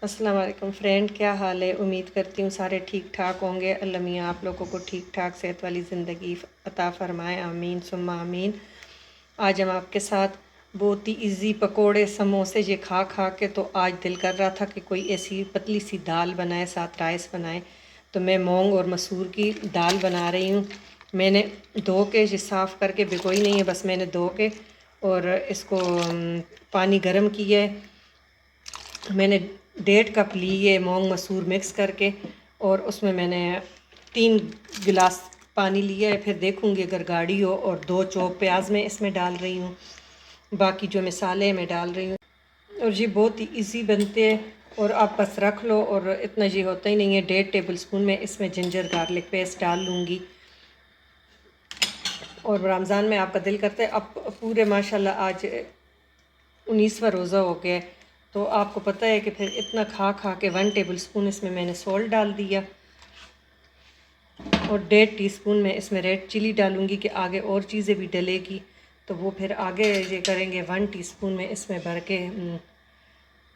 अस्सलाम वालेकुम फ्रेंड, क्या हाल है। उम्मीद करती हूँ सारे ठीक ठाक होंगे। अल्लाह मियाँ आप लोगों को ठीक ठाक सेहत वाली ज़िंदगी अता फ़रमाए, आमीन सुम्मा आमीन। आज हम आपके साथ बहुत ही इजी पकोड़े समोसे ये खा खा के तो आज दिल कर रहा था कि कोई ऐसी पतली सी दाल बनाए, साथ राइस बनाए। तो मैं मूंग और मसूर की दाल बना रही हूँ। मैंने धो के ये साफ़ करके भिगोई नहीं है, बस मैंने धो के और इसको पानी गर्म किया है। मैंने 1.5 कप ली है मूंग मसूर मिक्स करके, और उसमें मैंने 3 गिलास पानी लिया है। फिर देखूँगी अगर गाढ़ी हो, और 2 चौक प्याज मैं इसमें डाल रही हूँ। बाकी जो मसाले मैं डाल रही हूँ, और ये बहुत ही इजी बनते हैं। और आप बस रख लो, और इतना ये होता ही नहीं है। 1.5 टेबल स्पून में इसमें जिंजर गार्लिक पेस्ट डाल लूँगी। और रमज़ान में आपका दिल करता है, अब पूरे माशाल्लाह आज 19वां रोज़ा हो गया है, तो आपको पता है कि फिर इतना खा खा के 1 टेबल स्पून इसमें मैंने सॉल्ट डाल दिया, और 1.5 टीस्पून में इसमें रेड चिली डालूँगी कि आगे और चीज़ें भी डलेगी, तो वो फिर आगे ये करेंगे। 1 टीस्पून में इसमें भर के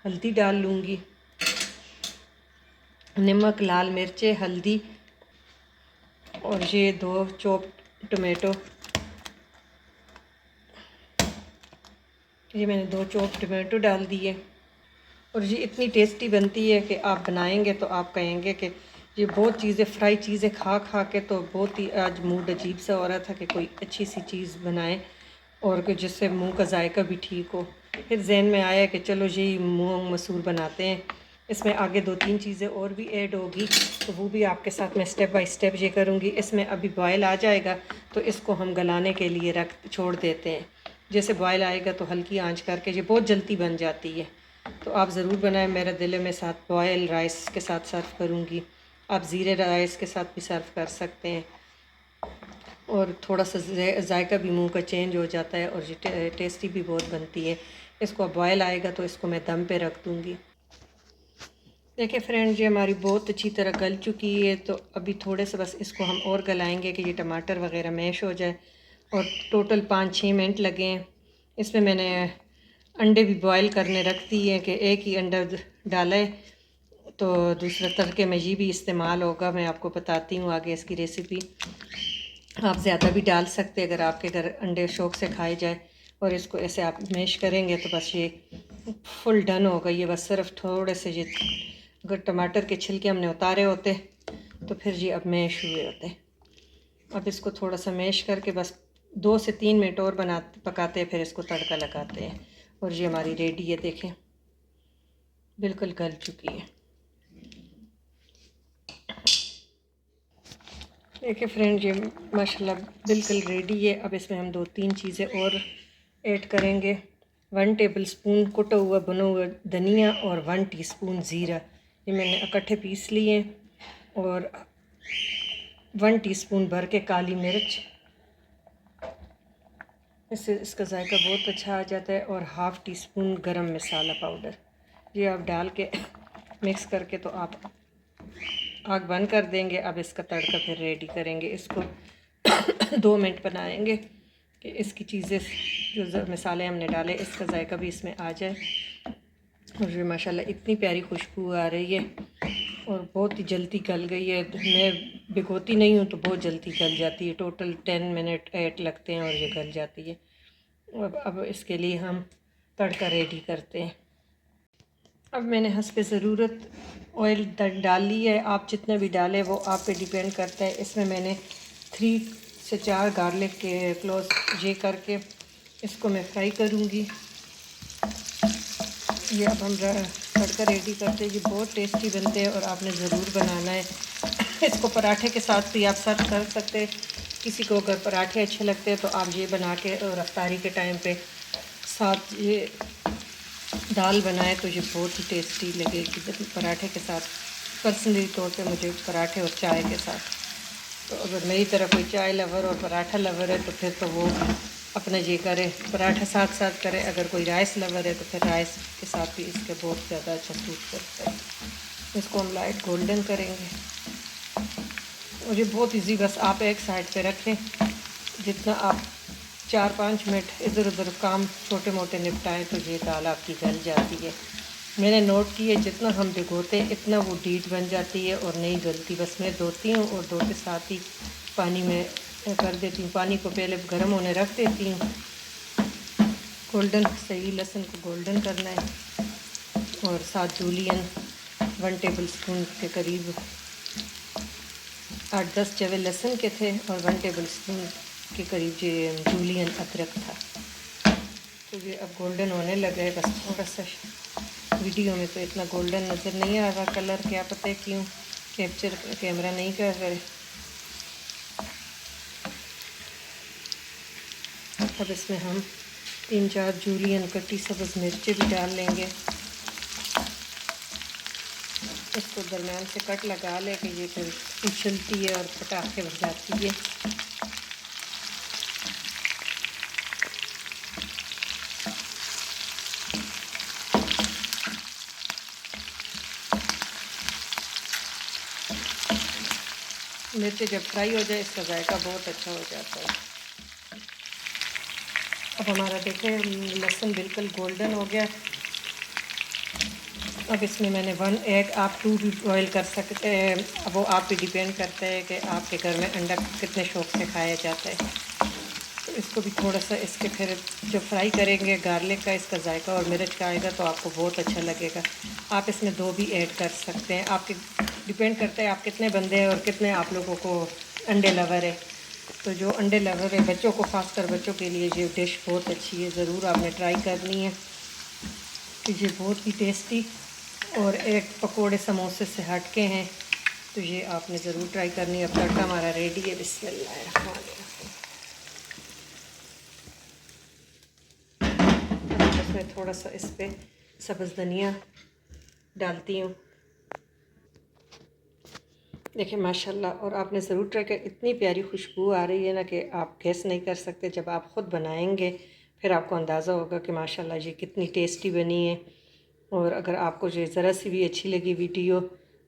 हल्दी डाल लूँगी, नमक, लाल मिर्चें, हल्दी, और ये 2 चॉप टमाटो। ये मैंने 2 चॉप टमाटो डाल दिए। और ये इतनी टेस्टी बनती है कि आप बनाएंगे तो आप कहेंगे कि ये बहुत चीज़ें, फ्राई चीज़ें खा खा के तो बहुत ही आज मूड अजीब सा हो रहा था कि कोई अच्छी सी चीज़ बनाएं, और कि जिससे मुंह का जायका भी ठीक हो। फिर जहन में आया कि चलो ये मूंग मसूर बनाते हैं। इसमें आगे 2-3 चीज़ें और भी ऐड होगी, तो वो भी आपके साथ मैं स्टेप बाय स्टेप ये करूँगी। इसमें अभी बॉयल आ जाएगा तो इसको हम गलाने के लिए छोड़ देते हैं। जैसे बॉयल आएगा तो हल्की आंच करके, ये बहुत जल्दी बन जाती है, तो आप ज़रूर बनाएं। मेरा दिल है मैं साथ बॉयल राइस के साथ सर्व करूँगी। आप ज़ीरे राइस के साथ भी सर्व कर सकते हैं, और थोड़ा सा जायका भी मुंह का चेंज हो जाता है, और ये टेस्टी भी बहुत बनती है। इसको अब बॉयल आएगा तो इसको मैं दम पे रख दूँगी। देखिए फ्रेंड, ये हमारी बहुत अच्छी तरह गल चुकी है, तो अभी थोड़े से बस इसको हम और गलाएंगे कि ये टमाटर वगैरह मैश हो जाए। और टोटल 5-6 मिनट लगे हैं। इसमें मैंने अंडे भी बॉयल करने रख दिए हैं कि एक ही अंडा डाला है, तो दूसरा तड़के में ये भी इस्तेमाल होगा। मैं आपको बताती हूँ आगे इसकी रेसिपी। आप ज़्यादा भी डाल सकते अगर आपके घर अंडे शौक़ से खाए जाए। और इसको ऐसे आप मैश करेंगे तो बस ये फुल डन होगा। ये बस सिर्फ थोड़े से, ये अगर टमाटर के छिलके हमने उतारे होते तो फिर ये अब मैश हुए होते। अब इसको थोड़ा सा मैश करके बस 2 से 3 मिनट और पकाते हैं, फिर इसको तड़का लगाते हैं। और ये हमारी रेडी है, देखें बिल्कुल गल चुकी है। देखिए फ्रेंड, ये माशाल्लाह बिल्कुल रेडी है। अब इसमें हम 2-3 चीज़ें और ऐड करेंगे। 1 टेबल स्पून कुटा हुआ भुना हुआ धनिया, और 1 टीस्पून ज़ीरा, ये मैंने इकट्ठे पीस लिए। और 1 टीस्पून भर के काली मिर्च, इससे इसका जायका बहुत अच्छा आ जाता है। और 1/2 टीस्पून गरम मसाला पाउडर, ये आप डाल के मिक्स करके तो आप आग बंद कर देंगे। अब इसका तड़का फिर रेडी करेंगे। इसको 2 मिनट बनाएंगे कि इसकी चीज़ें, जो मसाले हमने डाले, इसका जायका भी इसमें आ जाए। और ये माशाल्लाह इतनी प्यारी खुशबू आ रही है, और बहुत ही जल्दी गल गई है। मैं भिगोती नहीं हूँ तो बहुत जल्दी गल जाती है। टोटल 10 मिनट 8 लगते हैं और ये गल जाती है। अब इसके लिए हम तड़का रेडी करते हैं। अब मैंने हस्बे ज़रूरत ऑयल डाल ली है। आप जितना भी डालें वो आप पे डिपेंड करता है। इसमें मैंने 3 से 4 गार्लिक के क्लोव्स ये करके इसको मैं फ्राई करूँगी। ये अब हम तड़का रेडी करते हैं। ये बहुत टेस्टी बनते हैं और आपने ज़रूर बनाना है। इसको पराठे के साथ भी आप सर्व कर सकते हैं। किसी को अगर पराठे अच्छे लगते हैं तो आप ये बना के और अफ्तारी के टाइम पे साथ ये दाल बनाए तो ये बहुत ही टेस्टी लगेगी पराठे के साथ। पर्सनली तौर पे मुझे पराठे और चाय के साथ। तो अगर मेरी तरह कोई चाय लवर और पराठा लवर है तो फिर तो वो अपना ये करे, पराठा साथ साथ करे। अगर कोई राइस लवर है तो फिर राइस के साथ भी इसके बहुत ज़्यादा अच्छा सूट करता है। इसको हम लाइट गोल्डन करेंगे। और ये बहुत इजी, बस आप एक साइड पे रखें। जितना आप 4-5 मिनट इधर उधर काम छोटे मोटे निपटाएं तो ये दाल आपकी गल जाती है। मैंने नोट किया जितना हम भिगोते हैं इतना वो डीट बन जाती है और नहीं गलती। बस मैं धोती हूँ और धोते साथ ही पानी में कर देती हूँ। पानी को पहले गर्म होने रख देती हूँ। गोल्डन सही लहसुन को गोल्डन करना है और साथ जूलियन 1 टेबल स्पून के करीब 8-10 जवे लहसुन के थे और 1 टेबल स्पून के करीब जो जूलियन अदरक था। तो ये अब गोल्डन होने लगा है। बस थोड़ा सा वीडियो में तो इतना गोल्डन नज़र नहीं आ रहा कलर, क्या पता है क्यों कैप्चर कैमरा नहीं कर रहे। अब इसमें हम 3-4 जूलियन कटी सब्ज़ मिर्चें भी डाल लेंगे। इसको दरमियान से कट लगा ले कि ये फिर उछलती है और पटाखे बजाती है। मिर्च जब फ्राई हो जाए इसका जायका बहुत अच्छा हो जाता है। अब हमारा देखें लहसुन बिल्कुल गोल्डन हो गया। अब इसमें मैंने 1 एग, आप 2 भी बॉयल कर सकते हैं, वो आप पे डिपेंड करता है कि आपके घर में अंडा कितने शौक़ से खाया जाता है। तो इसको भी थोड़ा सा इसके फिर जो फ्राई करेंगे गार्लिक का इसका जायका और मिर्च का आएगा तो आपको बहुत अच्छा लगेगा। आप इसमें 2 भी ऐड कर सकते हैं, आपके डिपेंड करता है आप कितने बंदे हैं और कितने आप लोगों को अंडे लवर है। तो जो अंडे लवर है बच्चों को, ख़ासकर बच्चों के लिए ये डिश बहुत अच्छी है, ज़रूर आपने ट्राई करनी है। तो ये बहुत ही टेस्टी और एक पकोड़े समोसे से हट के हैं, तो ये आपने ज़रूर ट्राई करनी है। अब तड़का हमारा रेडी है। बिस्मिल्लाहिर्रहमानिर्रहीम। इसमें थोड़ा सा इस पर सब्ज़ धनिया डालती हूँ। देखिए माशाल्लाह, और आपने ज़रूर ट्राई कर, इतनी प्यारी खुशबू आ रही है ना कि आप गेस नहीं कर सकते। जब आप ख़ुद बनाएंगे फिर आपको अंदाज़ा होगा कि माशाल्लाह ये कितनी टेस्टी बनी है। और अगर आपको ये ज़रा सी भी अच्छी लगी वीडियो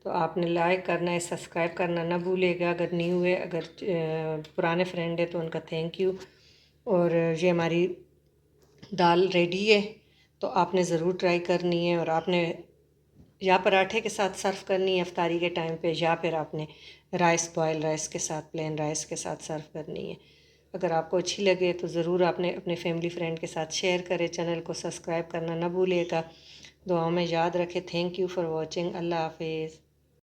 तो आपने लाइक करना है, सब्सक्राइब करना ना भूलिएगा अगर न्यू है। अगर पुराने फ्रेंड है तो उनका थैंक यू। और ये हमारी दाल रेडी है तो आपने ज़रूर ट्राई करनी है। और आपने या पराठे के साथ सर्व करनी है इफ्तारी के टाइम पे, या फिर आपने राइस, बॉयल राइस के साथ, प्लेन राइस के साथ सर्व करनी है। अगर आपको अच्छी लगे तो ज़रूर आपने अपने फैमिली फ्रेंड के साथ शेयर करें। चैनल को सब्सक्राइब करना ना भूलिएगा। दुआओं में याद रखें। Thank you for watching. अल्लाह हाफिज़।